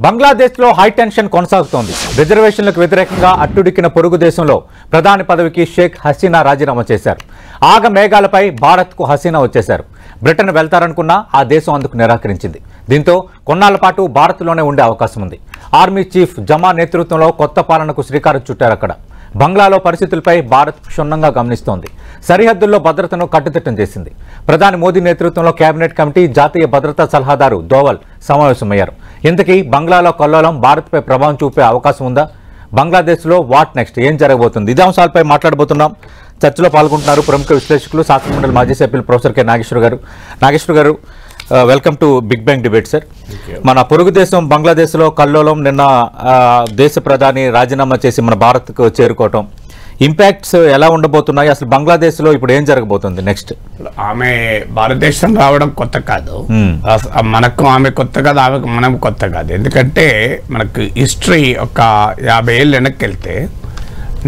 బంగ్లాదేశ్లో హైటెన్షన్ కొనసాగుతోంది. రిజర్వేషన్లకు వ్యతిరేకంగా అట్టుడిక్కిన పొరుగు దేశంలో ప్రధాని పదవికి షేక్ హసీనా రాజీనామా చేశారు. ఆగ మేఘాలపై భారత్కు హసీనా వచ్చేశారు. బ్రిటన్ వెళ్తారనుకున్నా ఆ దేశం అందుకు నిరాకరించింది. దీంతో కొన్నాళ్ల పాటు భారత్లోనే ఉండే అవకాశం ఉంది. ఆర్మీ చీఫ్ జమా నేతృత్వంలో కొత్త పాలనకు శ్రీకారం చుట్టారు. అక్కడ బంగ్లాలో పరిస్థితులపై భారత్ క్షుణ్ణంగా గమనిస్తోంది. సరిహద్దుల్లో భద్రతను కట్టుదిట్టం చేసింది. ప్రధాని మోదీ నేతృత్వంలో కేబినెట్ కమిటీ, జాతీయ భద్రతా సలహాదారు దోవల్ సమావేశమయ్యారు. ఇంతకీ బంగ్లాలో కల్లోలం భారత్పై ప్రభావం చూపే అవకాశం ఉందా? బంగ్లాదేశ్లో వాట్ నెక్స్ట్, ఏం జరగబోతుంది? ఇదే అంశాలపై మాట్లాడబోతున్నాం. చర్చలో పాల్గొంటున్నారు ప్రముఖ విశ్లేషకులు, శాసనమండలి మాజీ సభ్యులు ప్రొఫెసర్ కె నాగేశ్వర గారు. Welcome to big bang debate sir. మన పొరుగు దేశం బంగ్లాదేశ్లో కల్లోలం, నిన్న దేశ ప్రధాని రాజీనామా చేసి మన భారత్కు చేరుకోవటం, ఇంపాక్ట్స్ ఎలా ఉండబోతున్నాయి? అసలు బంగ్లాదేశ్లో ఇప్పుడు ఏం జరగబోతుంది నెక్స్ట్? ఆమె భారతదేశం రావడం కొత్త కాదు, మనకు ఆమె కొత్త కాదు, ఆమెకు మనం కొత్త కాదు. ఎందుకంటే మనకు హిస్టరీ ఒక 50 ఏళ్ళు వెనక్కి వెళ్తే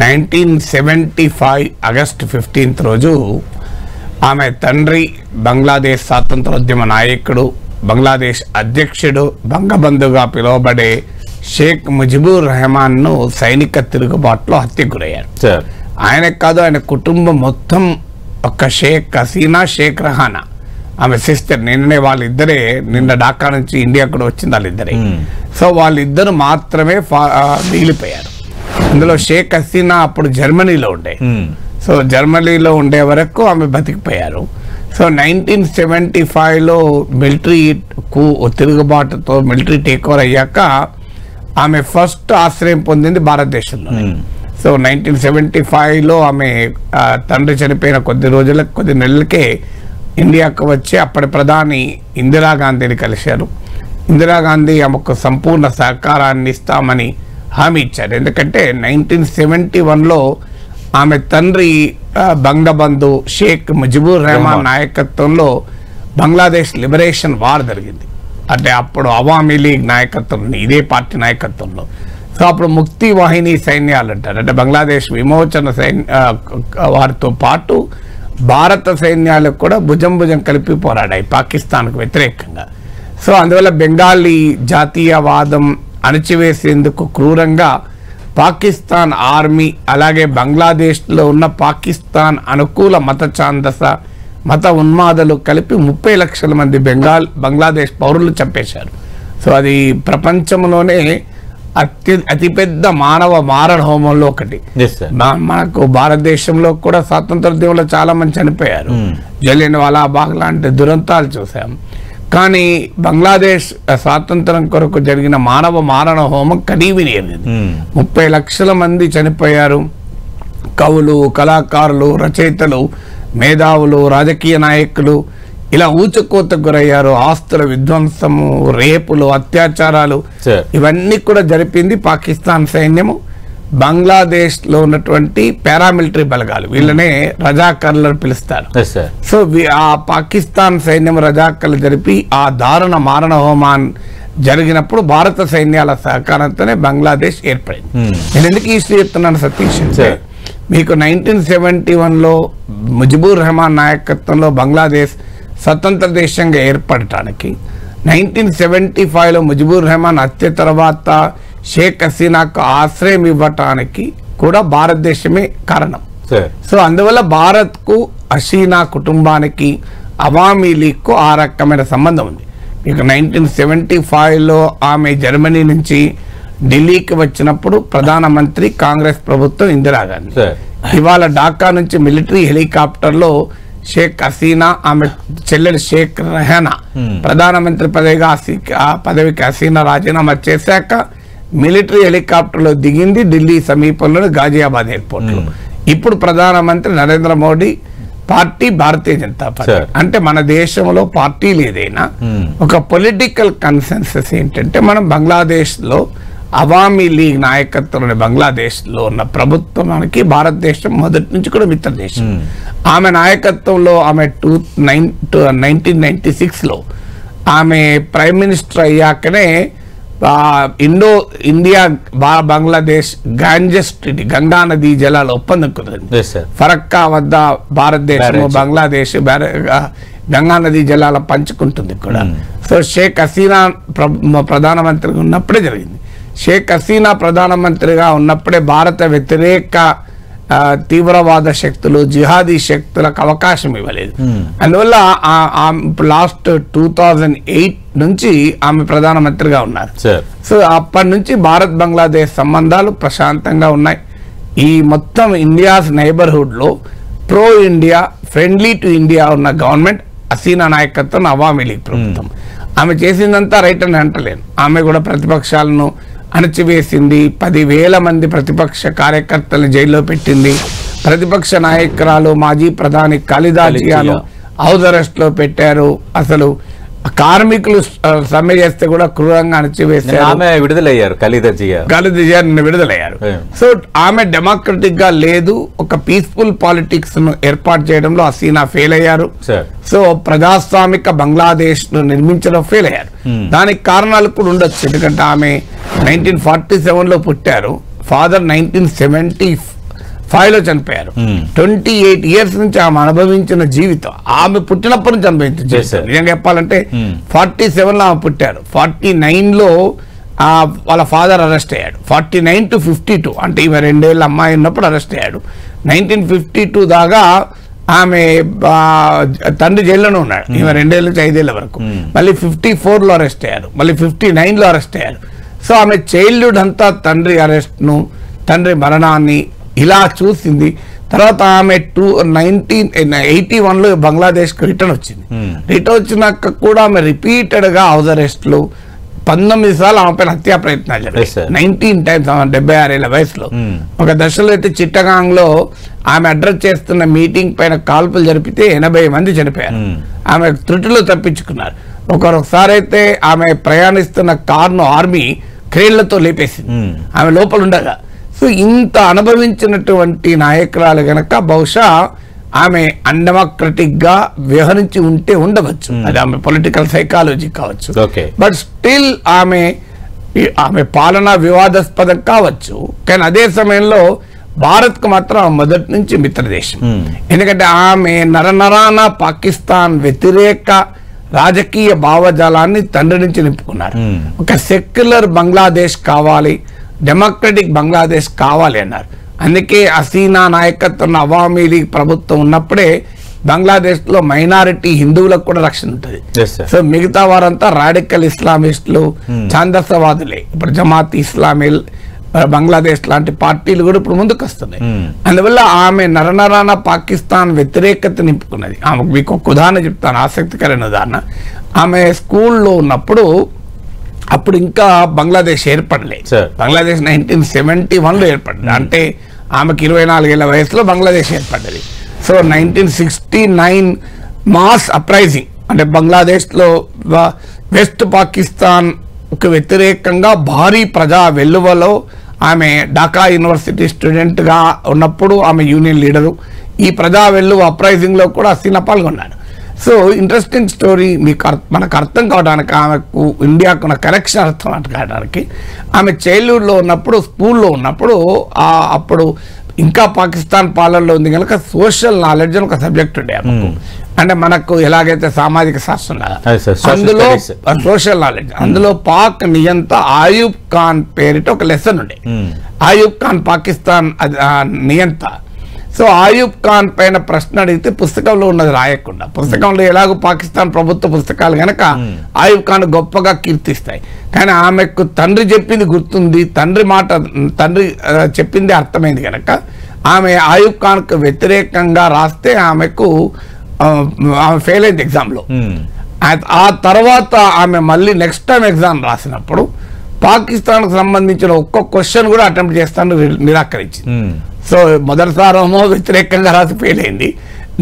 1975 ఆగస్టు 15 రోజు ఆమె తండ్రి బంగ్లాదేశ్ స్వాతంత్రోద్యమ నాయకుడు, బంగ్లాదేశ్ అధ్యక్షుడు, బంగబంధుగా పిలువబడే షేక్ ముజిబుర్ రెహమాన్ను సైనిక తిరుగుబాటులో హత్యకు గురయ్యారు. ఆయనకు కాదు, ఆయన కుటుంబం మొత్తం, ఒక షేక్ హసీనా, షేక్ రహానా ఆమె సిస్టర్, వాళ్ళిద్దరే నిన్న ఢాకా నుంచి ఇండియా కూడా వచ్చింది వాళ్ళిద్దరే. సో వాళ్ళిద్దరు మాత్రమే మిగిలిపోయారు. అందులో షేక్ హసీనా అప్పుడు జర్మనీలో ఉండే, సో జర్మనీలో ఉండే వరకు ఆమె బతికిపోయారు. సో 1975లో మిలిటరీ తిరుగుబాటుతో మిలిటరీ టేక్ ఓవర్ అయ్యాక ఆమె ఫస్ట్ ఆశ్రయం పొందింది భారతదేశంలో. సో 1975లో ఆమె తండ్రి చనిపోయిన కొద్ది నెలలకే ఇండియాకు వచ్చి అప్పటి ప్రధాని ఇందిరాగాంధీని కలిశారు. ఇందిరాగాంధీ ఆమెకు సంపూర్ణ సహకారాన్ని ఇస్తామని హామీ ఇచ్చారు. ఎందుకంటే 1971లో ఆమె తండ్రి బంగబంధు షేక్ ముజిబుర్ రెహమాన్ నాయకత్వంలో బంగ్లాదేశ్ లిబరేషన్ వార్ జరిగింది. అంటే అప్పుడు అవామీ లీగ్ నాయకత్వంలో, ఇదే పార్టీ నాయకత్వంలో. సో అప్పుడు ముక్తి వాహిని సైన్యాలు అంటారు, అంటే బంగ్లాదేశ్ విమోచన వారితో పాటు భారత సైన్యాలకు కూడా భుజం కలిపి పోరాడాయి పాకిస్తాన్కు వ్యతిరేకంగా. సో అందువల్ల బెంగాలీ జాతీయవాదం అణచివేసేందుకు క్రూరంగా పాకిస్తాన్ ఆర్మీ, అలాగే బంగ్లాదేశ్లో ఉన్న పాకిస్తాన్ అనుకూల మత ఉన్మాదులు కలిపి 30 లక్షల మంది బంగ్లాదేశ్ పౌరులు చంపేశారు. సో అది ప్రపంచంలోనే అతిపెద్ద మానవ మారణ హోమంలో ఒకటి. మనకు భారతదేశంలో కూడా స్వాతంత్రోద్యమంలో చాలా మంది చనిపోయారు, జలియన్వాలా బాగ్ లాంటి దురంతాలు చూసాం. కానీ బంగ్లాదేశ్ స్వాతంత్రం కొరకు జరిగిన మానవ మారణ హోమం కనీవినేది. 30 లక్షల మంది చనిపోయారు. కవులు, కళాకారులు, రచయితలు, మేధావులు, రాజకీయ నాయకులు ఇలా ఊచకోతకు గురయ్యారు. ఆస్తుల విధ్వంసము, రేపులు, అత్యాచారాలు ఇవన్నీ కూడా జరిపింది పాకిస్తాన్ సైన్యము. బంగ్లాదేశ్ లో ఉన్నటువంటి పారామిలిటరీ బలగాలు, వీళ్ళనే రజాకర్లను పిలుస్తారు. సో ఆ పాకిస్తాన్ సైన్యం రజాకర్లు జరిపి ఆ దారుణ మారణ హోమాన్ జరిగినప్పుడు భారత సైన్యాల సహకారంతోనే బంగ్లాదేశ్ ఏర్పడింది. నేను ఎందుకు ఈ చెప్తున్నాను సతీష్ అంటే, మీకు 1971లో ముజిబుర్ రెహమాన్ నాయకత్వంలో బంగ్లాదేశ్ స్వతంత్ర దేశంగా ఏర్పడటానికి, 1975లో ముజిబుర్ రెహమాన్ హత్య తర్వాత షేక్ హసీనాకు ఆశ్రయం ఇవ్వటానికి కూడా భారతదేశమే కారణం. సో అందువల్ల భారత్కు, హసీనా కుటుంబానికి, అవామీ లీగ్కు ఆ రకమైన సంబంధం ఉంది. మీకు 1975లో ఆమె జర్మనీ నుంచి ఢిల్లీకి వచ్చినప్పుడు ప్రధానమంత్రి కాంగ్రెస్ ప్రభుత్వం ఇందిరాగాంధీ. ఇవాళ ఢాకా నుంచి మిలిటరీ హెలికాప్టర్లో షేక్ హసీనా, ఆమె చెల్లెలు షేక్ రెహానా ప్రధానమంత్రి పదవికి హసీనా రాజీనామా చేశాక మిలిటరీ హెలికాప్టర్లో దిగింది ఢిల్లీ సమీపంలోని గాజియాబాద్ ఎయిర్పోర్ట్ లో. ఇప్పుడు ప్రధానమంత్రి నరేంద్ర మోడీ పార్టీ భారతీయ జనతా పార్టీ. అంటే మన దేశంలో పార్టీలు ఏదైనా ఒక పొలిటికల్ కన్సెన్సస్ ఏంటంటే, మనం బంగ్లాదేశ్ లో అవామీ లీగ్ నాయకత్వంలోని బంగ్లాదేశ్ లో ఉన్న ప్రభుత్వానికి భారతదేశం మొదటి నుంచి కూడా మిత్ర దేశం. ఆమె నాయకత్వంలో ఆమె 1996లో ఆమె ప్రైమ్ మినిస్టర్ అయ్యాకనే India Bangladesh Ganges treaty, Ganga నదీ జలాల ఒప్పందం కుదిరింది. ఫరక్కా వద్ద భారతదేశం బంగ్లాదేశ్ గంగా నదీ జలాల పంచుకుంటుంది కూడా. సో షేక్ హసీనా ప్రధానమంత్రిగా ఉన్నప్పుడే జరిగింది. షేక్ హసీనా ప్రధానమంత్రిగా ఉన్నప్పుడే భారత వ్యతిరేక తీవ్రవాద శక్తులు, జిహాదీ శక్తులకు అవకాశం ఇవ్వలేదు. అందువల్ల లాస్ట్ 2008 నుంచి ఆమె ప్రధానమంత్రిగా ఉన్నారు. సో అప్పటి నుంచి భారత్ బంగ్లాదేశ్ సంబంధాలు ప్రశాంతంగా ఉన్నాయి. ఈ మొత్తం ఇండియాస్ నైబర్హుడ్ లో pro India, friendly to India ఉన్న గవర్నమెంట్ హసీనా నాయకత్వం అవామీ లీగ్ ప్రభుత్వం. ఆమె చేసిందంతా రైట్ అని అంటలేను. ఆమె కూడా ప్రతిపక్షాలను అణచివేసింది, 10,000 మంది ప్రతిపక్ష కార్యకర్తలను జైల్లో పెట్టింది. ప్రతిపక్ష నాయకురాలు మాజీ ప్రధాని ఖలీదా జియాను హౌస్ అరెస్ట్ లో పెట్టారు. అసలు కార్మికులు సమ్మె చేస్తే కూడా క్రూరంగా అణచివేశారు. విడుదలయ్యారు ఖలీదా జియా విడుదలయ్యారు. సో ఆమె డెమోక్రటిక్ గా లేదు. ఒక పీస్ఫుల్ పాలిటిక్స్ ను ఏర్పాటు చేయడంలో హసీనా ఫెయిల్ అయ్యారు. సో ప్రజాస్వామిక బంగ్లాదేశ్ ను నిర్మించడం ఫెయిల్ అయ్యారు. దానికి కారణాలు కూడా ఉండొచ్చు. ఎందుకంటే ఆమె 1947 లో పుట్టారు, ఫాదర్ 1975 లో చనిపోయారు. 28 years నుంచి ఆమె అనుభవించిన జీవితం, ఆమె పుట్టినప్పటి నుంచి అనుభవించిన జీవితం. నిజంగా చెప్పాలంటే 47 లో ఆమె పుట్టారు, 49 లో వాళ్ళ ఫాదర్ అరెస్ట్ అయ్యాడు. 49 to 52 అంటే ఈమె 2 ఏళ్ళ అమ్మాయి ఉన్నప్పుడు అరెస్ట్ అయ్యాడు. 1952 దాకా ఆమె తండ్రి జైల్లోనే ఉన్నాడు. ఈమె 2 ఏళ్ళ నుంచి 5 ఏళ్ళ వరకు. మళ్ళీ 54 లో అరెస్ట్ అయ్యారు, మళ్ళీ 59 లో అరెస్ట్ అయ్యారు. సో ఆమె చైల్డ్హుడ్ అంతా తండ్రి అరెస్ట్ను, తండ్రి మరణాన్ని ఇలా చూసింది. తర్వాత ఆమె 1981 లో బంగ్లాదేశ్కి రిటర్న్ వచ్చింది. రిటర్న్ వచ్చినాక కూడా ఆమె రిపీటెడ్గా హౌస్ అరెస్ట్లు, 19 సార్లు ఆమె పైన హత్యా ప్రయత్నాలు జరిగాయి. 19 times ఆమె 76 ఏళ్ల వయసులో. ఒక దశలో అయితే చిట్టగాంగ్ లో ఆమె అడ్రస్ చేస్తున్న మీటింగ్ పైన కాల్పులు జరిపితే 80 మంది చనిపోయారు. ఆమె త్రుటిలో తప్పించుకున్నారు. ఒకసారి అయితే ఆమె ప్రయాణిస్తున్న కార్ను ఆర్మీ క్రేన్లతో లేపేసింది ఆమె లోపల ఉండగా. సో ఇంత అనుభవించినటువంటి నాయకురాలు గనక బహుశా ఆమె అన్డెమోక్రటిక్ గా వ్యవహరించి ఉంటే ఉండవచ్చు. అది ఆమె పొలిటికల్ సైకాలజీ కావచ్చు. బట్ స్టిల్ ఆమె పాలన వివాదాస్పదం కావచ్చు. కానీ అదే సమయంలో భారత్ కు మాత్రం మొదటి నుంచి మిత్రదేశం. ఎందుకంటే ఆమె నరనరాన పాకిస్తాన్ వ్యతిరేక రాజకీయ భావజాలాన్ని తండ్రి నుంచి నింపుకున్నారు. ఒక సెక్యులర్ బంగ్లాదేశ్ కావాలి, డెమోక్రటిక్ బంగ్లాదేశ్ కావాలి అన్నారు. అందుకే హసీనా నాయకత్వం అవామీ లీగ్ ప్రభుత్వం ఉన్నప్పుడే బంగ్లాదేశ్ లో మైనారిటీ హిందువులకు కూడా రక్షణ ఉంటుంది. సో మిగతా వారంతా రాడికల్ ఇస్లామిస్టులు, ఛాందసవాదులే. ఇప్పుడు జమాత్ ఇస్లామీ బంగ్లాదేశ్ లాంటి పార్టీలు కూడా ఇప్పుడు ముందుకు వస్తున్నాయి. అందువల్ల ఆమె నరనరాన పాకిస్తాన్ వ్యతిరేకత నింపుకున్నది. ఆమె మీకు ఒక ఉదాహరణ చెప్తాను, ఆసక్తికరమైన ఉదాహరణ. ఆమె స్కూల్లో ఉన్నప్పుడు అప్పుడు ఇంకా బంగ్లాదేశ్ ఏర్పడలేదు. బంగ్లాదేశ్ 1971 లో ఏర్పడింది. అంటే ఆమెకు 24 ఏళ్ల వయసులో బంగ్లాదేశ్ ఏర్పడ్డది. సో 1969 మాస్ అప్రైజింగ్ అంటే బంగ్లాదేశ్ లో వెస్ట్ పాకిస్తాన్ కు వ్యతిరేకంగా భారీ ప్రజా వెల్లువలో ఆమె ఢాకా యూనివర్సిటీ స్టూడెంట్ గా ఉన్నప్పుడు ఆమె యూనియన్ లీడరు. ఈ ప్రజా వెల్లువ అప్రైజింగ్ లో కూడా హసీనా పాల్గొన్నారు. సో ఇంట్రెస్టింగ్ స్టోరీ మనకు అర్థం కావడానికి, ఆమెకు ఇండియాకు ఉన్న కనెక్షన్ అర్థం కావడానికి, ఆమె చైల్డ్హుడ్లో ఉన్నప్పుడు, స్కూల్లో ఉన్నప్పుడు, అప్పుడు ఇంకా పాకిస్తాన్ పాలనలో ఉంది కనుక సోషల్ నాలెడ్జ్ అని ఒక సబ్జెక్ట్ ఉండే. అంటే మనకు ఎలాగైతే సామాజిక శాస్త్రం అందులో సోషల్ నాలెడ్జ్, అందులో పాక్ నియంత ఆయూబ్ ఖాన్ పేరిట ఒక లెసన్ ఉండే. ఆయూబ్ ఖాన్ పాకిస్తాన్ నియంత. సో ఆయూబ్ ఖాన్ పైన ప్రశ్న అడిగితే పుస్తకంలో ఉన్నది రాయకుండా, పుస్తకంలో ఎలాగో పాకిస్తాన్ ప్రభుత్వ పుస్తకాలు కనుక ఆయూబ్ ఖాన్ గొప్పగా కీర్తిస్తాయి. కానీ ఆమెకు తండ్రి చెప్పింది గుర్తుంది, తండ్రి చెప్పింది అర్థమైంది కనుక ఆమె ఆయూబ్ ఖాన్కు వ్యతిరేకంగా రాస్తే ఆమె ఫెయిల్ అయింది ఎగ్జామ్లో. ఆ తర్వాత ఆమె మళ్ళీ నెక్స్ట్ టైం ఎగ్జామ్ రాసినప్పుడు పాకిస్తాన్కు సంబంధించిన ఒక్క క్వశ్చన్ కూడా అటెంప్ట్ చేస్తాను నిరాకరించింది. సో మొదటిసారేమో వ్యతిరేకంగా రాసి ఫెయిల్ అయింది.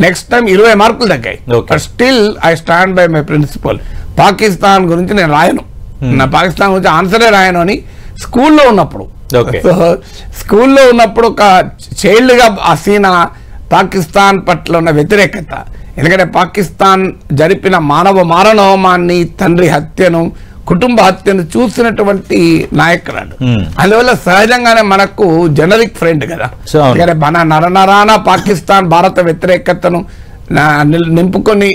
నెక్స్ట్ టైం 20 మార్కులు తగ్గాయి. But still I stand by my principle. Pakistan గురించి నేను రాయను, నా పాకిస్తాన్ గురించి ఆన్సరే రాయను అని స్కూల్లో ఉన్నప్పుడు ఒక చైల్డ్ గా హసీనా పాకిస్తాన్ పట్ల ఉన్న వ్యతిరేకత, ఎందుకంటే పాకిస్తాన్ జరిపిన మానవ మారణహోమాన్ని, తండ్రి హత్యను, కుటుంబ హత్యను చూసినటువంటి నాయకురాలు. అందువల్ల సహజంగానే మనకు జనరిక్ ఫ్రెండ్ కదా. ఎందుకంటే మన నరనరాన పాకిస్తాన్ భారత వ్యతిరేకతను నింపుకొని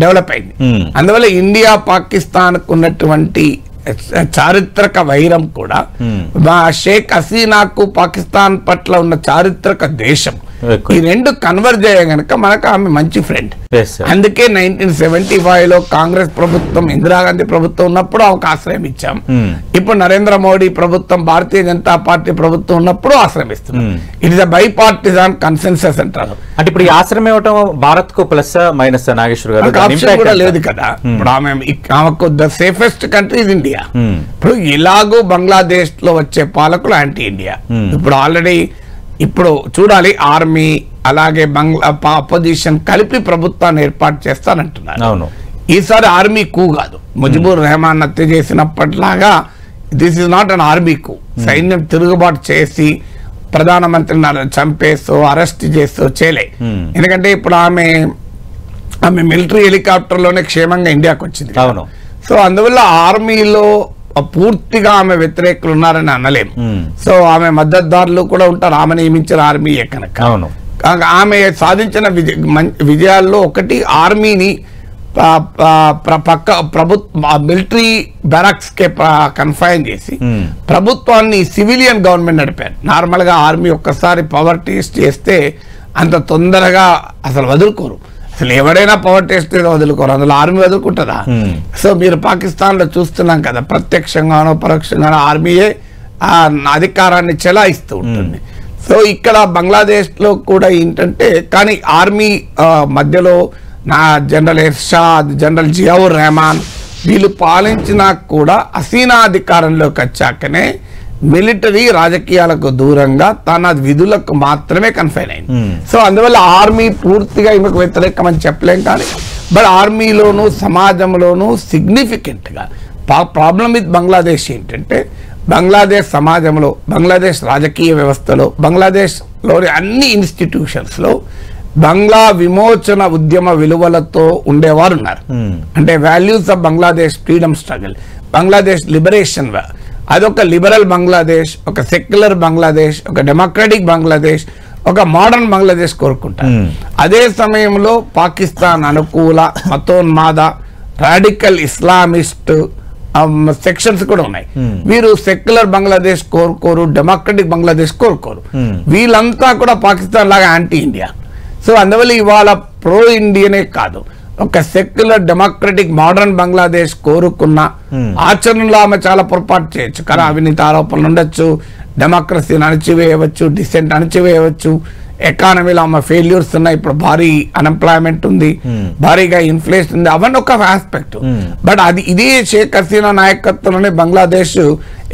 డెవలప్ అయింది. అందువల్ల ఇండియా పాకిస్తాన్ ఉన్నటువంటి చారిత్రక వైరం కూడా షేక్ హసీనాకు పాకిస్తాన్ పట్ల ఉన్న చారిత్రక దేశం ఈ రెండు కన్వర్జ్ అయ్యే గనక మనకు ఆమె మంచి ఫ్రెండ్. అందుకే 1975లో కాంగ్రెస్ ప్రభుత్వం, ఇందిరాగాంధీ ప్రభుత్వం ఉన్నప్పుడు ఆమెకు ఆశ్రయం ఇచ్చాం. ఇప్పుడు నరేంద్ర మోడీ ప్రభుత్వం, భారతీయ జనతా పార్టీ ప్రభుత్వం ఉన్నప్పుడు ఆశ్రమిస్తున్నాం. It is a bipartisan consensus అంటారు. అంటే ఇప్పుడు ఈ ఆశ్రమం ఇవ్వటం భారత్ కు ప్లస్ మైనస్ నాగేశ్వర్ గారు? ఆప్షన్ కూడా లేదు కదా. ఇప్పుడు ఆమెకు the safest country is India. ఇప్పుడు ఇలాగూ బంగ్లాదేశ్ లో వచ్చే పాలకులు యాంటీ ఇండియా. ఇప్పుడు ఆల్రెడీ ఇప్పుడు చూడాలి, ఆర్మీ అలాగే అపోజిషన్ కలిపి ప్రభుత్వాన్ని ఏర్పాటు చేస్తానంటున్నారు. ఈసారి ఆర్మీ కూ కాదు, ముజిబుర్ రెహమాన్ హత్య చేసినప్పటిలాగా this is not an army coup. సైన్యం తిరుగుబాటు చేసి ప్రధానమంత్రిని చంపేస్తూ అరెస్ట్ చేస్తూ చేయలే. ఎందుకంటే ఇప్పుడు ఆమె మిలిటరీ హెలికాప్టర్ లోనే క్షేమంగా ఇండియాకి వచ్చింది. సో అందువల్ల ఆర్మీలో పూర్తిగా ఆమె వ్యతిరేకులు ఉన్నారని అనలేము. సో ఆమె మద్దతుదారులు కూడా ఉంటారు, ఆమె నియమించిన ఆర్మీయే కనుక. ఆమె సాధించిన విజయాల్లో ఒకటి, ఆర్మీని మిలిటరీ బ్యారక్స్ కే కన్ఫైన్ చేసి ప్రభుత్వాన్ని సివిలియన్ గవర్నమెంట్ నడిపారు. నార్మల్ గా ఆర్మీ ఒక్కసారి పవర్ టేస్ట్ చేస్తే అంత తొందరగా అసలు వదులుకోరు. అసలు ఎవరైనా పవర్ టెస్ట్ వదులుకోరు, అందులో ఆర్మీ వదులుకుంటారా? సో మీరు పాకిస్తాన్ లో చూస్తున్నాం కదా, ప్రత్యక్షంగానో పరోక్షంగానో ఆర్మీయే అధికారాన్ని చెలాయిస్తూ ఉంటుంది. సో ఇక్కడ బంగ్లాదేశ్ లో కూడా ఏంటంటే, కానీ ఆర్మీ మధ్యలో జనరల్ ఎర్షాద్, జనరల్ జియావుర్ రెహమాన్ వీళ్ళు పాలించినా కూడా హసీనా అధికారంలోకి వచ్చాకనే మిలిటరీ రాజకీయాలకు దూరంగా తన విధులకు మాత్రమే కన్ఫైన్ అయింది. సో అందువల్ల ఆర్మీ పూర్తిగా ఈమెకు వ్యతిరేకం అని చెప్పలేం. కానీ బట్ ఆర్మీలోను సమాజంలోనూ సిగ్నిఫికెంట్ గా ప్రాబ్లం విత్ బంగ్లాదేశ్ ఏంటంటే, బంగ్లాదేశ్ సమాజంలో, బంగ్లాదేశ్ రాజకీయ వ్యవస్థలో, బంగ్లాదేశ్ లోని అన్ని ఇన్స్టిట్యూషన్స్ లో బంగ్లా విమోచన ఉద్యమ విలువలతో ఉండేవారు ఉన్నారు. అంటే values of Bangladesh freedom struggle, Bangladesh liberation, అదొక లిబరల్ బంగ్లాదేశ్, ఒక సెక్యులర్ బంగ్లాదేశ్, ఒక డెమోక్రటిక్ బంగ్లాదేశ్, ఒక మోడర్న్ బంగ్లాదేశ్ కోరుకుంటారు. అదే సమయంలో పాకిస్తాన్ అనుకూల మతోన్మాద రాడికల్ ఇస్లామిస్ట్ సెక్షన్స్ కూడా ఉన్నాయి. వీరు సెక్యులర్ బంగ్లాదేశ్ కోరుకోరు, డెమోక్రటిక్ బంగ్లాదేశ్ కోరుకోరు. వీళ్ళంతా కూడా పాకిస్తాన్ లాగా యాంటీ ఇండియా. సో అందువల్ల ఇవాళ ప్రో ఇండియనే కాదు, ఒక సెక్యులర్ డెమోక్రటిక్ మోడర్న్ బంగ్లాదేశ్ కోరుకున్న ఆచరణలో ఆమె చాలా పొరపాటు చేయొచ్చు. కానీ అవినీతి ఆరోపణలు ఉండొచ్చు, డెమోక్రసీని అణచివేయవచ్చు, డిసెంట్ అణచివేయవచ్చు, ఎకానమీలో ఆమె ఫెయిల్యూర్స్ ఉన్నాయి, ఇప్పుడు భారీ అన్ఎంప్లాయ్మెంట్ ఉంది, భారీగా ఇన్ఫ్లేషన్ ఉంది, అవన్నీ ఒక ఆస్పెక్ట్. బట్ అది ఇదే షేక్ హసీనా నాయకత్వంలోనే బంగ్లాదేశ్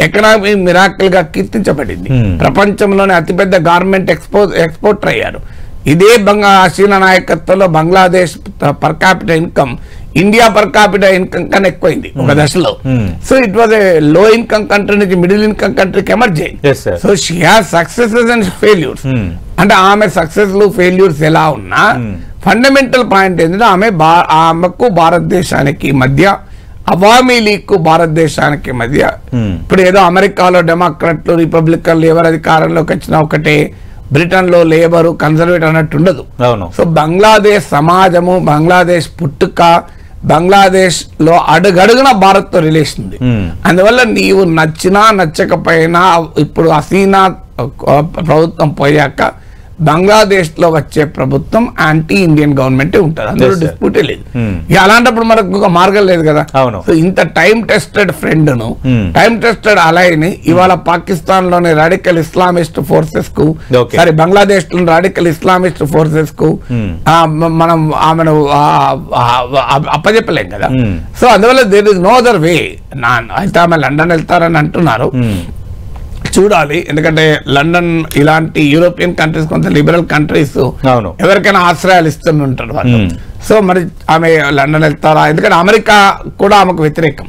ఎకనామీ మిరాకిల్ గా కీర్తించబడింది. ప్రపంచంలోనే అతిపెద్ద గార్మెంట్ ఎక్స్పోర్టర్ అయ్యారు. ఇదే హసీనా నాయకత్వంలో Bangladesh per capital income India per capital income కన్నా ఎక్కువైంది ఒక దశలో. సో ఇట్ వాజ్ ఏ లో ఇన్కమ్ కంట్రీ నుంచి మిడిల్ ఇన్కమ్ కంట్రీకి ఎమర్జ్ అయింది. So she has successes and failures. అంటే ఆమె సక్సెస్ ఫెయిల్యూర్స్ ఎలా ఉన్నా ఫండమెంటల్ పాయింట్ ఏంటంటే ఆమెకు భారతదేశానికి మధ్య, అవామీ లీగ్ భారతదేశానికి మధ్య, ఇప్పుడు ఏదో అమెరికాలో డెమోక్రాట్లు రిపబ్లికన్లు ఎవరు అధికారంలోకి వచ్చినా ఒకటే, బ్రిటన్ లో లేబరు కన్జర్వేటివ్ అన్నట్టు ఉండదు. సో బంగ్లాదేశ్ సమాజము, బంగ్లాదేశ్ పుట్టుక, బంగ్లాదేశ్ లో అడుగడుగున భారత్ తో రిలేషన్ ఉంది. అందువల్ల నీవు నచ్చినా నచ్చకపోయినా ఇప్పుడు హసీనా ప్రభుత్వం పోయాక బంగ్లాదేశ్ లో వచ్చే ప్రభుత్వం యాంటీ ఇండియన్ గవర్నమెంట్ ఉంటుంది, అందులో డిస్ప్యూటే లేదు. అలాంటప్పుడు మనకు ఒక మార్గం లేదు కదా. సో ఇంత టైం టెస్టెడ్ ఫ్రెండ్ ను, టైం టెస్టెడ్ అలైని ఇవాళ పాకిస్తాన్ లోని రాడికల్ ఇస్లామిస్ట్ ఫోర్సెస్ కు, సారీ బంగ్లాదేశ్ లోని రాడికల్ ఇస్లామిస్ట్ ఫోర్సెస్ కు మనం ఆమెను అప్పచెప్పలేం కదా. సో అందువల్ల there is no other way. అయితే ఆమె లండన్ వెళ్తారని అంటున్నారు, చూడాలి. ఎందుకంటే లండన్ ఇలాంటి యూరోపియన్ కంట్రీస్, కొంత లిబరల్ కంట్రీస్ ఎవరికైనా ఆశ్రయాలు ఇస్తుంటారు వాళ్ళు. సో మరి ఆమె లండన్ వెళ్తారా? ఎందుకంటే అమెరికా కూడా ఆమెకు వ్యతిరేకం.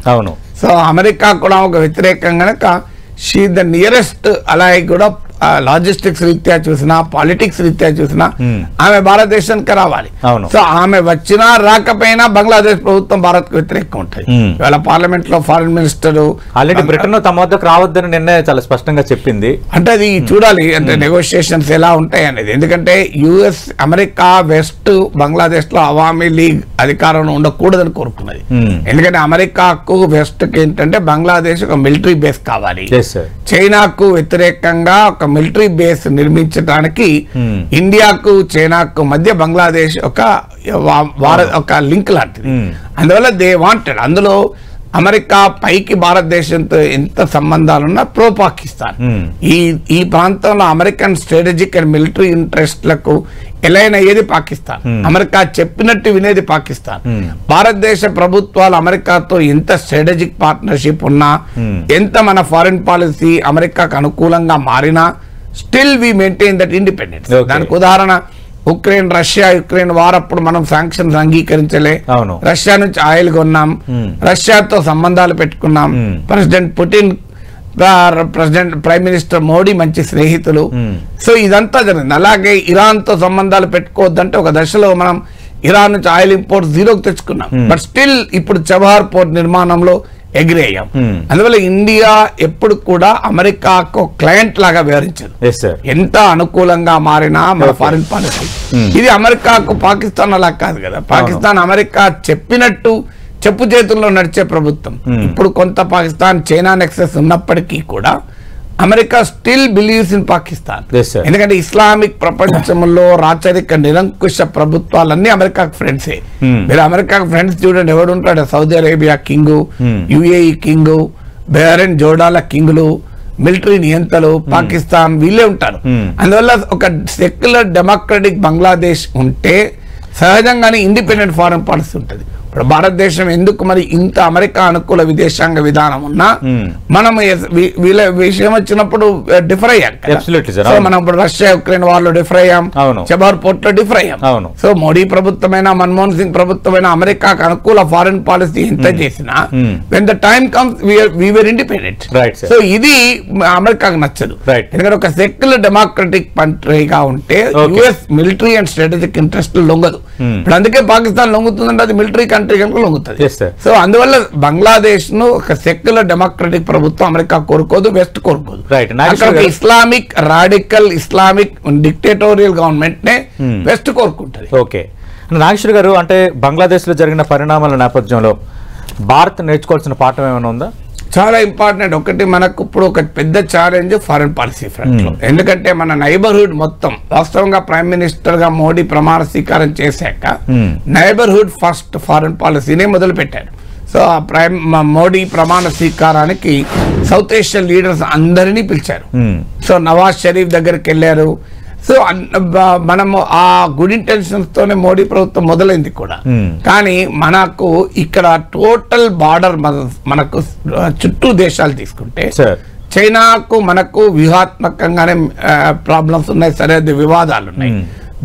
సో అమెరికా కూడా ఆమెకు వ్యతిరేకం కనుక షీ ద నియరెస్ట్ అలాగే కూడా లాజిస్టిక్స్ రీత్యా చూసినా, పాలిటిక్స్ రీత్యా చూసినా ఆమె భారతదేశానికి రావాలి. సో ఆమె వచ్చినా రాకపోయినా బంగ్లాదేశ్ ప్రభుత్వం భారత్ కు వ్యతిరేకంగా ఉంటుంది. ఇవాళ పార్లమెంట్ లో ఫారిన్ మినిస్టర్ ఆల్రెడీ బ్రిటన్ తమ వద్దకు రావద్దని నిన్నే చాలా స్పష్టంగా చెప్పింది. అంటే అది చూడాలి, అంటే నెగోషియేషన్స్ ఎలా ఉంటాయి అనేది. ఎందుకంటే యుఎస్, అమెరికా, వెస్ట్ బంగ్లాదేశ్ లో అవామీ లీగ్ అధికారంలో ఉండకూడదని కోరుకున్నది. ఎందుకంటే అమెరికాకు వెస్ట్ కి ఏంటంటే బంగ్లాదేశ్ ఒక మిలిటరీ బేస్ కావాలి, చైనాకు వ్యతిరేకంగా ఒక మిలిటరీ బేస్ నిర్మించడానికి ఇండియాకు చైనాకు మధ్య బంగ్లాదేశ్ ఒక లింక్ లాంటిది. అందువల్ల దే వాంటెడ్, అందులో అమెరికా పైకి భారతదేశంతో ఎంత సంబంధాలున్నా ప్రో పాకిస్తాన్, ఈ ప్రాంతంలో అమెరికన్ స్ట్రాటజిక్ అండ్ మిలిటరీ ఇంట్రెస్ట్లకు ఎలైన్ అయ్యేది పాకిస్తాన్, అమెరికా చెప్పినట్టు వినేది పాకిస్తాన్. భారతదేశ ప్రభుత్వాలు అమెరికాతో ఎంత స్ట్రాటజిక్ పార్ట్నర్షిప్ ఉన్నా, ఎంత మన ఫారిన్ పాలసీ అమెరికాకు అనుకూలంగా మారినా, still we maintain that independence. దానికి ఉదాహరణ యుక్రెయిన్ వార్ అప్పుడు మనం శాంక్షన్స్ అంగీకరించలే, రష్యా నుంచి ఆయిల్ కొన్నాం, రష్యాతో సంబంధాలు పెట్టుకున్నాం. President Putin, prime minister Modi మంచి స్నేహితులు. సో ఇదంతా జరిగింది. అలాగే ఇరాన్ తో సంబంధాలు పెట్టుకోవద్దంటే ఒక దశలో మనం ఇరాన్ నుంచి ఆయిల్ ఇంపోర్ట్ జీరోకి తెచ్చుకున్నాం. బట్ స్టిల్ ఇప్పుడు చబహార్ పోర్ట్ నిర్మాణంలో అగ్రీ అయ్యాం. అందువల్ల ఇండియా ఎప్పుడు కూడా అమెరికాకు క్లయింట్ లాగా వ్యవహరించదు. ఎంత అనుకూలంగా మారినా మన ఫారిన్ పాలసీ ఇది అమెరికాకు, పాకిస్తాన్ అలా కాదు కదా. పాకిస్తాన్ అమెరికా చెప్పినట్టు చెప్పు చేతుల్లో నడిచే ప్రభుత్వం. ఇప్పుడు కొంత పాకిస్తాన్ చైనా నెక్సెస్ ఉన్నప్పటికీ కూడా America still believes in Pakistan. ఎందుకంటే ఇస్లామిక్ ప్రపంచంలో రాచరిక నిరంకుశ ప్రభుత్వాలన్నీ అమెరికాకు ఫ్రెండ్సే. మీరు అమెరికాకు ఫ్రెండ్స్ చూడండి, ఎవడు ఉంటాడు? Saudi Arabia king, UAE king, Bahrain, జోర్డాన్ల కింగులు, మిలిటరీ నియంతలు, పాకిస్తాన్ వీళ్ళే ఉంటారు. అందువల్ల ఒక సెక్యులర్ డెమోక్రటిక్ బంగ్లాదేశ్ ఉంటే సహజంగానే ఇండిపెండెంట్ ఫారెన్ పాలసీ ఉంటుంది. ఇప్పుడు భారతదేశం ఎందుకు మరి ఇంత అమెరికా అనుకూల విదేశాంగ విధానం ఉన్నా మనం వీళ్ళ విషయం వచ్చినప్పుడు డిఫర్ అయ్యాం. సో మనం ఇప్పుడు రష్యా యుక్రెయిన్ వార్లో డిఫర్ అయ్యాం, చబహార్ పోర్ట్ లో డిఫర్ అయ్యాం. సో మోడీ ప్రభుత్వమైన, మన్మోహన్ సింగ్ ప్రభుత్వమైన అమెరికాకు అనుకూల ఫారెన్ పాలసీ ఎంత చేసినా when the time comes we were independent. So ఇది అమెరికాకు నచ్చదు. ఎందుకంటే ఒక సెక్యులర్ డెమోక్రటిక్ కంట్రీగా ఉంటే US military and strategic interest లొంగదు. ఇప్పుడు అందుకే పాకిస్తాన్ లొంగుతుందంటే అది మిలిటరీ కంట్రీ కనుక లొంగుతుంది. సో అందువల్ల బంగ్లాదేశ్ ను ఒక సెక్యులర్ డెమోక్రటిక్ ప్రభుత్వం అమెరికా కోరుకోదు, వెస్ట్ కోరుకోదు. Islamic radical Islamic dictatorial government నే వెస్ట్ కోరుకుంటుంది. ఓకే నాగేశ్వర్ గారు, అంటే బంగ్లాదేశ్ లో జరిగిన పరిణామాల నేపథ్యంలో భారత్ నేర్చుకోవాల్సిన పాఠం ఏమైనా ఉందా? చాలా ఇంపార్టెంట్. ఒకటి మనకు ఇప్పుడు ఒక పెద్ద ఛాలెంజ్ ఫారెన్ పాలసీ ఫ్రంట్ లో. ఎందుకంటే మన నైబర్హుడ్ మొత్తం వాస్తవంగా ప్రైమ్ మినిస్టర్ గా మోడీ ప్రమాణ స్వీకారం చేశాక నైబర్హుడ్ ఫస్ట్ ఫారెన్ పాలసీనే మొదలు పెట్టారు. సో ఆ మోడీ ప్రమాణ స్వీకారానికి సౌత్ ఏషియన్ లీడర్స్ అందరినీ పిలిచారు. సో నవాజ్ షరీఫ్ దగ్గరికి వెళ్ళారు. సో మనము ఆ గుడ్ ఇంటెన్షన్స్ తోనే మోడీ ప్రభుత్వం మొదలైంది కూడా. కానీ మనకు ఇక్కడ టోటల్ బార్డర్ మనకు చుట్టూ దేశాలు తీసుకుంటే చైనాకు మనకు వ్యూహాత్మకంగానే ప్రాబ్లమ్స్ ఉన్నాయి, సరిహద్దు వివాదాలు ఉన్నాయి.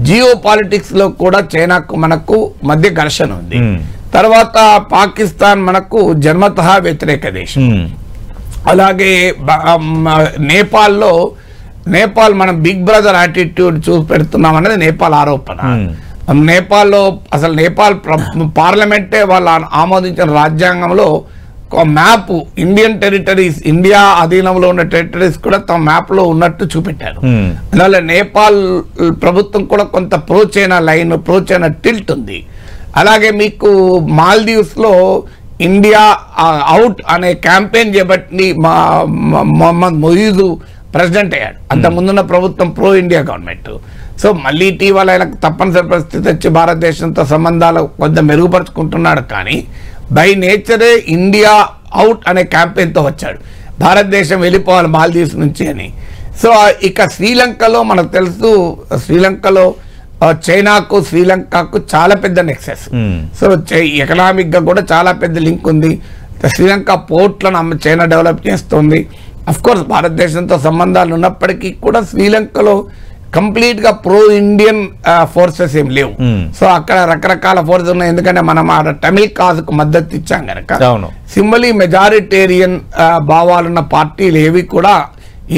జియో పాలిటిక్స్ లో కూడా చైనాకు మనకు మధ్య ఘర్షణ ఉంది. తర్వాత పాకిస్తాన్ మనకు జన్మతః వ్యతిరేక దేశం. అలాగే నేపాల్ మనం బిగ్ బ్రదర్ యాటిట్యూడ్ చూసి పెడుతున్నాం అనేది నేపాల్ ఆరోపణ. నేపాల్లో అసలు నేపాల్ పార్లమెంటే వాళ్ళు ఆమోదించిన రాజ్యాంగంలో మ్యాప్ ఇండియన్ టెరిటరీస్, ఇండియా అధీనంలో ఉన్న టెరిటరీస్ కూడా తమ మ్యాప్ లో ఉన్నట్టు చూపెట్టారు. అందువల్ల నేపాల్ ప్రభుత్వం కూడా కొంత pro China line, pro China tilt ఉంది. అలాగే మీకు మాల్దీవ్స్ లో ఇండియా అవుట్ అనే క్యాంపెయిన్ చేపట్టి మొహమ్మద్ మొయిజు ప్రెసిడెంట్ అయ్యాడు. అంత ముందున్న ప్రభుత్వం ప్రో ఇండియా గవర్నమెంట్. సో మళ్ళీ ఇటీవల ఆయనకు తప్పనిసరి పరిస్థితి వచ్చి భారతదేశంతో సంబంధాలు కొంత మెరుగుపరుచుకుంటున్నాడు. కానీ బై నేచరే ఇండియా అవుట్ అనే క్యాంపెయిన్తో వచ్చాడు, భారతదేశం వెళ్ళిపోవాలి మాల్దీవ్స్ నుంచి అని. సో ఇక శ్రీలంకలో మనకు తెలుసు, శ్రీలంకలో చైనాకు శ్రీలంకకు చాలా పెద్ద నెక్సెస్. సో ఎకనామిక్ గా కూడా చాలా పెద్ద లింక్ ఉంది. శ్రీలంక పోర్ట్లను చైనా డెవలప్ చేస్తుంది. అఫ్ కోర్స్ భారతదేశంతో సంబంధాలు ఉన్నప్పటికీ కూడా శ్రీలంకలో కంప్లీట్ గా ప్రో ఇండియన్ ఫోర్సెస్ ఏం లేవు. సో అక్కడ రకరకాల ఫోర్సెస్ ఉన్నాయి. ఎందుకంటే మనం ఆ తమిళ్ కాజ్ కు మద్దతు ఇచ్చాం కనుక సింబలీ మెజారిటేరియన్ భావాలున్న పార్టీలు ఏవి కూడా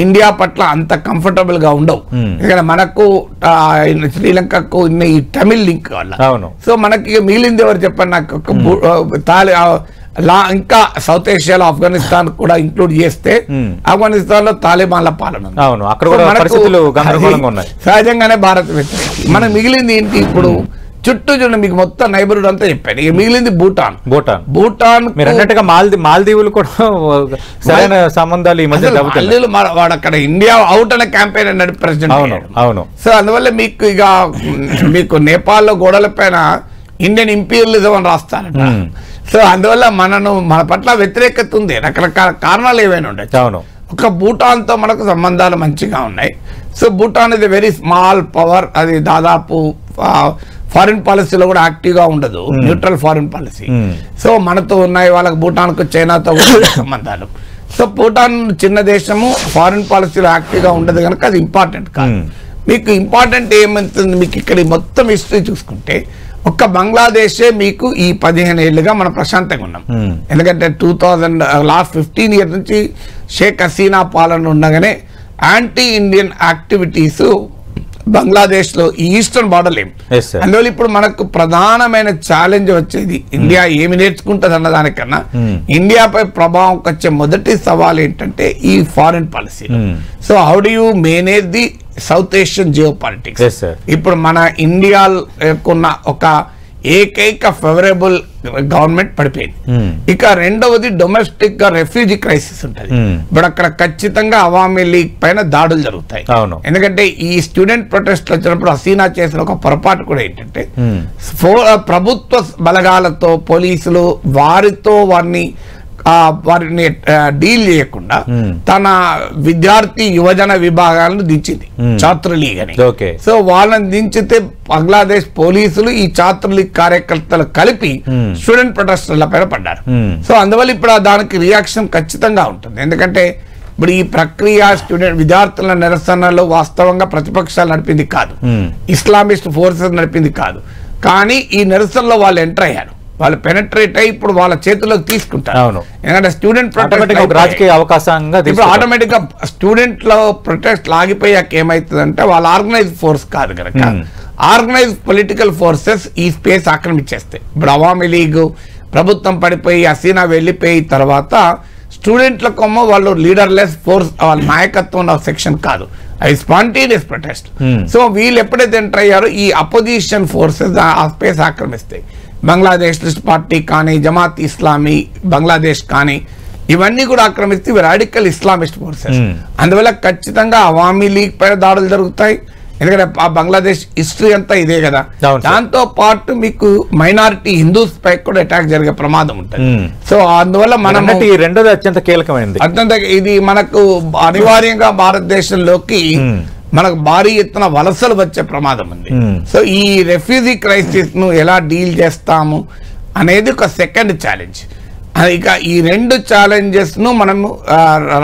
ఇండియా పట్ల అంత కంఫర్టబుల్ గా ఉండవు. ఎందుకంటే మనకు శ్రీలంకకు ఈ తమిళ్ లింక్ వల్ల. సో మనకి మిగిలింది ఎవరు చెప్పండి నాకు. ఇంకా సౌత్ ఏషియాలో ఆఫ్ఘనిస్తాన్ కూడా ఇంక్లూడ్ చేస్తే ఆఫ్ఘనిస్తాన్ లో తాలిబాన్ల పాలన సహజంగానే భారత్ వ్యతిరేకి. మనకు మిగిలింది ఏంటి ఇప్పుడు చుట్టూ చూడండి, మీకు మొత్తం నైబర్హుడ్ అంతా చెప్పాను. ఇక మిగిలింది భూటాన్ మాల్దీవులు కూడా సరైన సంబంధాలు ఈ మధ్య వాడు అక్కడ ఇండియా అవుట్ అనే క్యాంపెయిన్ అన్నాడు ప్రెసిడెంట్. సో అందువల్ల మీకు ఇక మీకు నేపాల్లో గోడల పైన ఇండియన్ ఇంపీరియలిజం అని రాస్తారట. సో అందువల్ల మన పట్ల వ్యతిరేకత ఉంది. రకరకాల కారణాలు ఏవైనా ఉండొచ్చు. ఒక భూటాన్ తో మనకు సంబంధాలు మంచిగా ఉన్నాయి. సో భూటాన్ ఇది వెరీ స్మాల్ పవర్. అది దాదాపు ఫారిన్ పాలసీలో కూడా యాక్టివ్ గా ఉండదు, న్యూట్రల్ ఫారిన్ పాలసీ. సో మనతో ఉన్నాయి, వాళ్ళకి భూటాన్కు చైనాతో సంబంధాలు. సో భూటాన్ చిన్న దేశము, ఫారిన్ పాలసీలో యాక్టివ్ గా ఉండదు కనుక అది ఇంపార్టెంట్ కాదు. మీకు ఇంపార్టెంట్ ఏమవుతుంది, మీకు ఇక్కడ మొత్తం హిస్టరీ చూసుకుంటే ఒక్క బంగ్లాదేశే మీకు ఈ 15 ఏళ్లుగా మనం ప్రశాంతంగా ఉన్నాం. ఎందుకంటే 2000 లాస్ట్ 15 ఇయర్స్ నుంచి షేక్ హసీనా పాలన ఉండగానే యాంటీ ఇండియన్ యాక్టివిటీస్ బంగ్లాదేశ్ లో ఈ ఈస్టర్న్ బార్డర్ ఏం. అందువల్ల ఇప్పుడు మనకు ప్రధానమైన ఛాలెంజ్ వచ్చేది ఇండియా ఏమి నేర్చుకుంటుంది అన్న దానికన్నా ఇండియాపై ప్రభావం వచ్చే మొదటి సవాల్ ఏంటంటే ఈ foreign policy. So how do you manage the south Asian geo politics. ఇప్పుడు మన ఇండియాకున్న ఒక ఏకైక ఫేవరబుల్ గవర్నమెంట్ పడిపోయింది. ఇక రెండవది డొమెస్టిక్ గా రెఫ్యూజీ క్రైసిస్ ఉంటుంది. ఇప్పుడు అక్కడ ఖచ్చితంగా అవామీ లీగ్ పైన దాడులు జరుగుతాయి. ఎందుకంటే ఈ స్టూడెంట్ ప్రొటెస్ట్ వచ్చినప్పుడు హసీనా చేసిన ఒక పొరపాటు కూడా ఏంటంటే ప్రభుత్వ బలగాలతో పోలీసులు వారితో వారిని డీల్ చేయకుండా తన విద్యార్థి యువజన విభాగాలను దించింది, ఛాత్ర లీగ్ అని. సో వాళ్ళని దించితే బంగ్లాదేశ్ పోలీసులు ఈ ఛాత్ర లీగ్ కార్యకర్తలు కలిపి స్టూడెంట్ ప్రొటెస్టర్ల పైన పడ్డారు. సో అందువల్ల ఇప్పుడు దానికి రియాక్షన్ ఖచ్చితంగా ఉంటుంది. ఎందుకంటే ఇప్పుడు ఈ ప్రక్రియ విద్యార్థుల నిరసనలు వాస్తవంగా ప్రతిపక్షాలు నడిపింది కాదు, ఇస్లామిస్ట్ ఫోర్సెస్ నడిపింది కాదు. కానీ ఈ నిరసనలో వాళ్ళు ఎంటర్ అయ్యారు, వాళ్ళు పెనట్రేట్ అయ్యి ఇప్పుడు వాళ్ళ చేతుల్లోకి తీసుకుంటారు. ఎందుకంటే స్టూడెంట్ ప్రొటెస్ట్ రాజకీయ అవకాశంగా ఆటోమేటిక్ గా స్టూడెంట్ లో ప్రొటెస్ట్ లాగిపోయాక ఏమైతుందంటే వాళ్ళ ఆర్గనైజ్ ఫోర్స్ కాదు కనుక ఆర్గనైజ్ పొలిటికల్ ఫోర్సెస్ ఈ స్పేస్ ఆక్రమించేస్తాయి. ఇప్పుడు అవామీ లీగ్ ప్రభుత్వం పడిపోయి హసీనా వెళ్ళిపోయి తర్వాత స్టూడెంట్ల కొమ్మ వాళ్ళు లీడర్లెస్ ఫోర్స్, వాళ్ళ నాయకత్వం ఉన్న సెక్షన్ కాదు, అది స్పాంటేనియస్ ప్రొటెస్ట్. సో వీళ్ళు ఎప్పుడైతే ఎంటర్ అయ్యారో ఈ అపోజిషన్ ఫోర్సెస్ ఆ స్పేస్ ఆక్రమిస్తాయి. బంగ్లాదేశ్ పార్టీ కానీ, జమాత్ ఇస్లామీ బంగ్లాదేశ్ కానీ, ఇవన్నీ కూడా ఆక్రమిస్తే ఇవి రాడికల్ ఇస్లామిస్ట్ ఫోర్సెస్. అందువల్ల ఖచ్చితంగా అవామీ లీగ్ పైన దాడులు జరుగుతాయి. ఎందుకంటే ఆ బంగ్లాదేశ్ హిస్టరీ అంతా ఇదే కదా. దాంతో పాటు మీకు మైనారిటీ హిందూస్ పై కూడా అటాక్ జరిగే ప్రమాదం ఉంటుంది. సో అందువల్ల మనం రెండోది అత్యంత కీలకమైనది, ఇది మనకు అనివార్యంగా భారతదేశంలోకి మనకు భారీ ఎత్తున వలసలు వచ్చే ప్రమాదం ఉంది. సో ఈ రెఫ్యూజీ క్రైసిస్ ను ఎలా డీల్ చేస్తాము అనేది ఒక సెకండ్ ఛాలెంజ్. ఇక ఈ రెండు ఛాలెంజెస్ ను మనము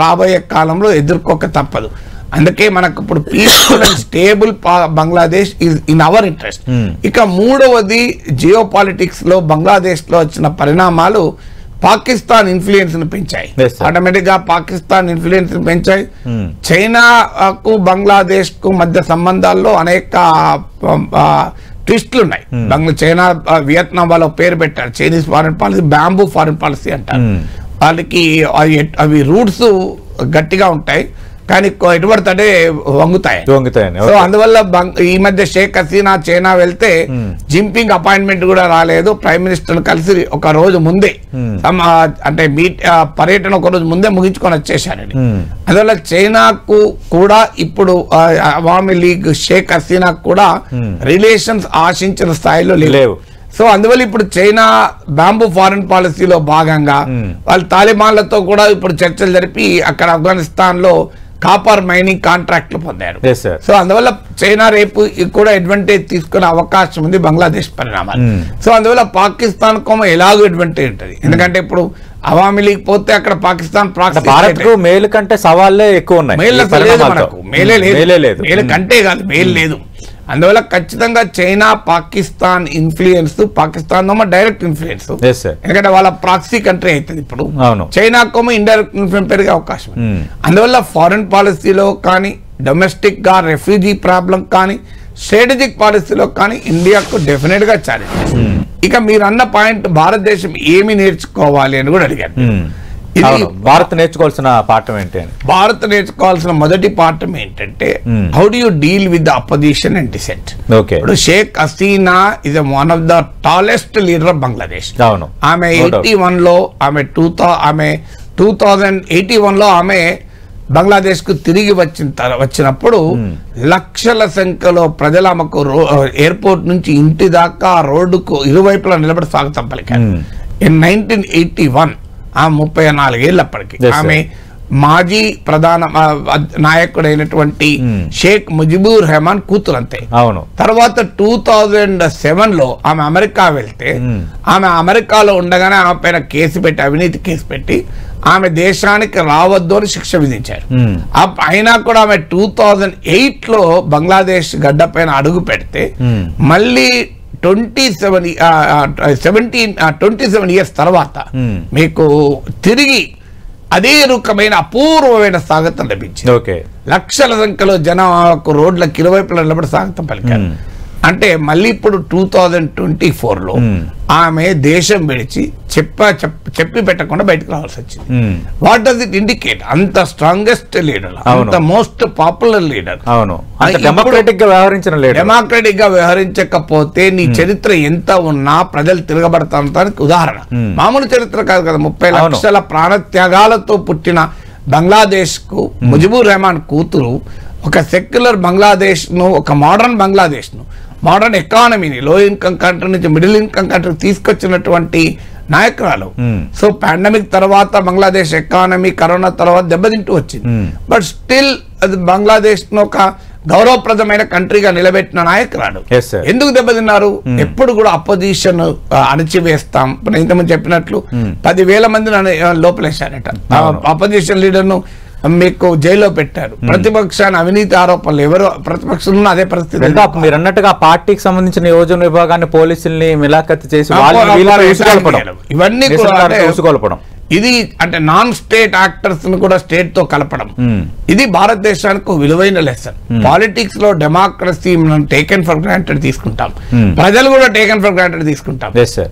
రాబోయే కాలంలో ఎదుర్కోక తప్పదు. అందుకే మనకు ఇప్పుడు peaceful and stable Bangladesh is in our interest. ఇక మూడవది జియో పాలిటిక్స్ లో బంగ్లాదేశ్ లో వచ్చిన పరిణామాలు పాకిస్తాన్ ఇన్ఫ్లుయెన్స్ ను పెంచాయి. ఆటోమేటిక్ గా పాకిస్తాన్ ఇన్ఫ్లుయెన్స్ ను పెంచాయి. చైనాకు బంగ్లాదేశ్ కు మధ్య సంబంధాల్లో అనేక ట్విస్టులు ఉన్నాయి. చైనా వియత్నాం వాళ్ళ పేరు పెట్టారు, Chinese foreign policy, bamboo foreign policy అంటారు. వాళ్ళకి అవి రూట్స్ గట్టిగా ఉంటాయి కానీ ఎటుపడితే వంగుతాయి. సో అందువల్ల ఈ మధ్య షేక్ హసీనా చైనా వెళ్తే జింపింగ్ అపాయింట్మెంట్ కూడా రాలేదు, ప్రైమ్ మినిస్టర్ కలిసి ఒక రోజు ముందే అంటే పర్యటన ఒక రోజు ముందే ముగించుకొని వచ్చేసారని. అందువల్ల చైనాకు కూడా ఇప్పుడు అవామీ లీగ్ షేక్ హసీనాకు కూడా రిలేషన్స్ ఆశించిన స్థాయిలో లేవు. సో అందువల్ల ఇప్పుడు చైనా బ్యాంబూ ఫారిన్ పాలసీలో భాగంగా వాళ్ళు తాలిబాన్లతో కూడా ఇప్పుడు చర్చలు జరిపి అక్కడ ఆఫ్ఘనిస్తాన్ లో కాపర్ మైనింగ్ కాంట్రాక్ట్లు పొందారు. సో అందువల్ల చైనా రేపు కూడా అడ్వాంటేజ్ తీసుకునే అవకాశం ఉంది బంగ్లాదేశ్ పరిణామాలు. సో అందువల్ల పాకిస్తాన్ కోమ ఎలాగో అడ్వాంటేజ్ ఉంటుంది. ఎందుకంటే ఇప్పుడు అవామీ లీగ్ పోతే అక్కడ పాకిస్తాన్ మేలు కంటే సవాళ్ళే ఎక్కువ ఉన్నాయి. మేలు కంటే కాదు, మేలు లేదు. అందువల్ల ఖచ్చితంగా China Pakistan influence, Pakistan direct influence, ఎందుకంటే వాళ్ళ ప్రాక్సీ కంట్రీ అవుతుంది ఇప్పుడు. చైనాకోమో ఇండైరెక్ట్ ఇన్ఫ్లుయెన్స్ పెరిగే అవకాశం. అందువల్ల ఫారెన్ పాలసీలో కానీ, డొమెస్టిక్ గా రెఫ్యూజీ ప్రాబ్లం కానీ, స్ట్రాటజిక్ పాలసీలో కానీ ఇండియాకు డెఫినెట్ గా ఛాలెంజ్. ఇక మీరు అన్న పాయింట్ భారతదేశం ఏమి నేర్చుకోవాలి అని కూడా అడిగారు. భారత్ నేర్చుకోవాల్సిన పాఠం ఏంటి? భారత్ నేర్చుకోవాల్సిన మొదటి పాఠం ఏంటంటే, how do you deal with the opposition and dissent. ఇప్పుడు Sheikh Hasina is one of the tallest leader of Bangladesh. ఆమె 81 లో ఆమె 2081 లో ఆమె బంగ్లాదేశ్ కు తిరిగి వచ్చినప్పుడు లక్షల సంఖ్యలో ప్రజలు ఆమెకు ఎయిర్పోర్ట్ నుంచి ఇంటి దాకా రోడ్డుకు ఇరువైపులా నిలబడి స్వాగతం పలికారు. ఇన్ 1981 ఆ 34 ఏళ్ళప్పటికి ఆమె మాజీ ప్రధాన నాయకుడైనటువంటి షేక్ ముజిబుర్ రెహమాన్ కూతురు అంతే. తర్వాత 2007 లో ఆమె అమెరికా వెళ్తే, ఆమె అమెరికాలో ఉండగానే ఆమె పైన కేసు పెట్టి, అవినీతి కేసు పెట్టి ఆమె దేశానికి రావద్దు అని శిక్ష విధించారు. అయినా కూడా ఆమె 2008 లో బంగ్లాదేశ్ గడ్డ పైన అడుగు పెడితే మళ్ళీ 27 ఇయర్స్ తర్వాత మీకు తిరిగి అదే రకమైన అపూర్వమైన స్వాగతం లభించింది. లక్షల సంఖ్యలో జనాలకు రోడ్లకు ఇరువైపులా నిలబడి స్వాగతం పలికారు. అంటే మళ్ళీ ఇప్పుడు 2024 లో ఆమె దేశం విడిచి చెప్పి పెట్టకుండా బయటకు రావాల్సి వచ్చింది. What does it indicate? అంత స్ట్రాంగెస్ట్ లీడర్, అంత మోస్ట్ పాపులర్ లీడర్, డెమోక్రటిక్ గా వ్యవహరించకపోతే నీ చరిత్ర ఎంత ఉన్నా ప్రజలు తిరగబడతానికి ఉదాహరణ. మామూలు చరిత్ర కాదు కదా. 30 లక్షల ప్రాణత్యాగాలతో పుట్టిన బంగ్లాదేశ్ కు ముజిబుర్ రెహమాన్ కూతురు ఒక సెక్యులర్ బంగ్లాదేశ్ ను, ఒక మోడర్న్ బంగ్లాదేశ్ ను, మోడర్న్ ఎకానమీని లో ఇన్కమ్ కంట్రీ నుంచి మిడిల్ ఇన్కమ్ కంట్రీ తీసుకొచ్చినటువంటి నాయకురాలు. సో పాండమిక్ తర్వాత బంగ్లాదేశ్ ఎకానమీ కరోనా తర్వాత దెబ్బతింటూ వచ్చింది. బట్ స్టిల్ అది బంగ్లాదేశ్ ను ఒక గౌరవప్రదమైన కంట్రీగా నిలబెట్టిన నాయకురాలు. ఎందుకు దెబ్బతిన్నారు? ఎప్పుడు కూడా అపోజిషన్ అణచివేస్తాం. ఇంతకుముందు చెప్పినట్లు 10,000 మందిని లోపలేశారట. అపోజిషన్ లీడర్ ను మీకు జైల్లో పెట్టారు. ప్రతిపక్షాన్ని అవినీతి ఆరోపణలు, ఎవరు ప్రతిపక్షంలో అదే పరిస్థితి. మీరు అన్నట్టుగా పార్టీకి సంబంధించిన యోజన విభాగాన్ని పోలీసుల్ని మిలాఖత్ చేసి ఇవన్నీ కూడా ఇది అంటే నాన్ స్టేట్ యాక్టర్స్ ను కూడా స్టేట్ తో కలపడం, ఇది భారతదేశానికి విలువైన లెసన్. పాలిటిక్స్ లో డెమోక్రసీ మనం టేకెన్ ఫర్ గ్రాంటెడ్ తీసుకుంటాం, ప్రజలు కూడా టేకెన్ ఫర్ గ్రాంటెడ్ తీసుకుంటాం.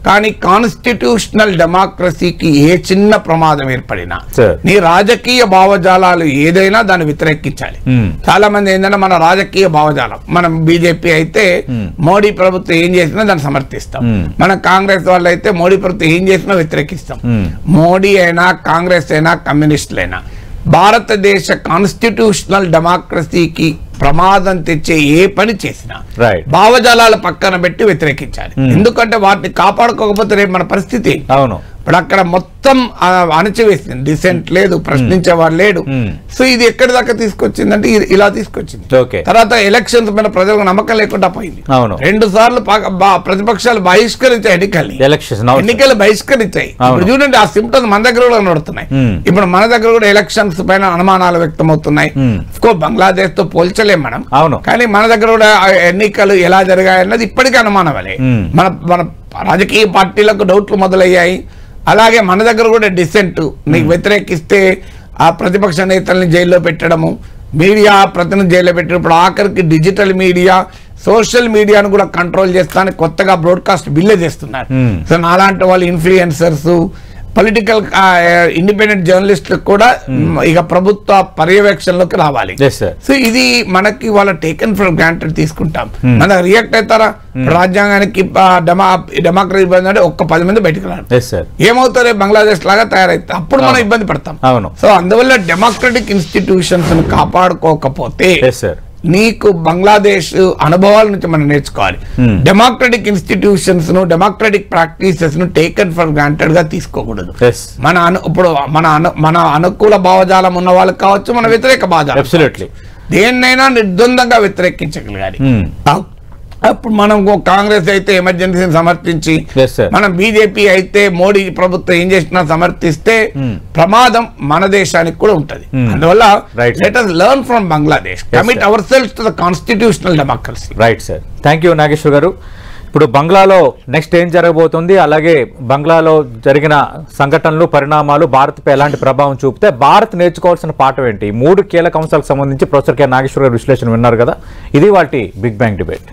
కానీ కాన్స్టిట్యూషనల్ డెమోక్రసీకి ఏ చిన్న ప్రమాదం ఏర్పడినా నీ రాజకీయ భావజాలాలు ఏదైనా దాన్ని వ్యతిరేకించాలి. చాలా మంది ఏంటంటే మన రాజకీయ భావజాలం, మనం బీజేపీ అయితే మోడీ ప్రభుత్వం ఏం చేసినా దాన్ని సమర్థిస్తాం, మన కాంగ్రెస్ వాళ్ళు అయితే మోడీ ప్రభుత్వం ఏం చేసినా వ్యతిరేకిస్తాం. మోడీ అయినా కాంగ్రెస్ అయినా కమ్యూనిస్టులైనా భారతదేశ కాన్స్టిట్యూషనల్ డెమోక్రసీకి ప్రమాదం తెచ్చే ఏ పని చేసినా భావజాలాల పక్కన పెట్టి వ్యతిరేకించాలి. ఎందుకంటే వాటిని కాపాడుకోకపోతే రేపు మన పరిస్థితి. ఇప్పుడు అక్కడ మొత్తం అణచివేసింది, డిసెంట్ లేదు, ప్రశ్నించేవాడు లేడు. సో ఇది ఎక్కడి దాకా తీసుకొచ్చిందంటే ఇలా తీసుకొచ్చింది. తర్వాత ఎలక్షన్స్ మీద ప్రజలకు నమ్మకం లేకుండా పోయింది. 2 సార్లు ప్రతిపక్షాలు బహిష్కరించాయి ఎన్నికలు బహిష్కరించాయి. ఇప్పుడు చూడండి ఆ సిమ్టమ్స్ మన దగ్గర కూడా నడుస్తున్నాయి. ఇప్పుడు మన దగ్గర కూడా ఎలక్షన్స్ పైన అనుమానాలు వ్యక్తమవుతున్నాయి. బంగ్లాదేశ్ తో పోల్చలేం మనం, కానీ మన దగ్గర కూడా ఎన్నికలు ఎలా జరిగాయన్నది ఇప్పటికీ అనుమానమలే. మన రాజకీయ పార్టీలకు డౌట్లు మొదలయ్యాయి. అలాగే మన దగ్గర కూడా డిసెంట్, నీకు వ్యతిరేకిస్తే ఆ ప్రతిపక్ష నేతల్ని జైల్లో పెట్టడము, మీడియా ప్రతినిధి జైల్లో పెట్టడం, ఇప్పుడు ఆఖరికి డిజిటల్ మీడియా, సోషల్ మీడియాను కూడా కంట్రోల్ చేస్తానికి కొత్తగా బ్రాడ్కాస్ట్ బిల్లే చేస్తున్నారు. సో నాలాంటి వాళ్ళు ఇన్ఫ్లుయెన్సర్స్, పొలిటికల్ ఇండిపెండెంట్ జర్నలిస్టులకు కూడా ఇక ప్రభుత్వ పర్యవేక్షణలోకి రావాలి. సో ఇది మనకి వాళ్ళ టేకెన్ ఫర్ గ్రాంటెడ్ తీసుకుంటాం. మన రియాక్ట్ అవుతారా? రాజ్యాంగానికి డెమోక్రసీ అంటే ఒక్క 10 మంది బయటకు రారు, ఏమవుతారే బంగ్లాదేశ్ లాగా తయారైతే అప్పుడు మనం ఇబ్బంది పడతాం. సో అందువల్ల డెమోక్రటిక్ ఇన్స్టిట్యూషన్స్ కాపాడుకోకపోతే నీకు బంగ్లాదేశ్ అనుభవాల నుంచి మనం నేర్చుకోవాలి. డెమోక్రటిక్ ఇన్స్టిట్యూషన్స్ ను, డెమోక్రటిక్ ప్రాక్టీసెస్ ను టేకెన్ ఫర్ గ్రాంటెడ్ గా తీసుకోకూడదు. ఇప్పుడు మన అనుకూల భావజాలం ఉన్న వాళ్ళు కావచ్చు, మన వ్యతిరేక భావజాలం, దేన్నైనా నిర్ద్వందంగా వ్యతిరేకించగలగాలి. అప్పుడు మనం కాంగ్రెస్ అయితే ఎమర్జెన్సీని సమర్థించి, Yes, sir. మనం బీజేపీ అయితే మోడీ ప్రభుత్వం ఏం చేసినా సమర్థిస్తే ప్రమాదం మన దేశానికి కూడా ఉంటది. అందువల్ల Right, sir. Let us learn from Bangladesh, commit ourselves to the constitutional democracy. Right sir, thank you Nageswar గారు. ఇప్పుడు బంగ్లాలో నెక్స్ట్ ఏం జరగబోతుంది, అలాగే బంగ్లాలో జరిగిన సంఘటనలు పరిణామాలు భారత్పై ఎలాంటి ప్రభావం చూపితే భారత్ నేర్చుకోవాల్సిన పాఠం ఏంటి, 3 కీలక అంశాలకు సంబంధించి ప్రొఫెసర్ కె నాగేశ్వర్ గారు విశ్లేషణ విన్నారు కదా. ఇది వాటి బిగ్ బ్యాంగ్ డిబేట్.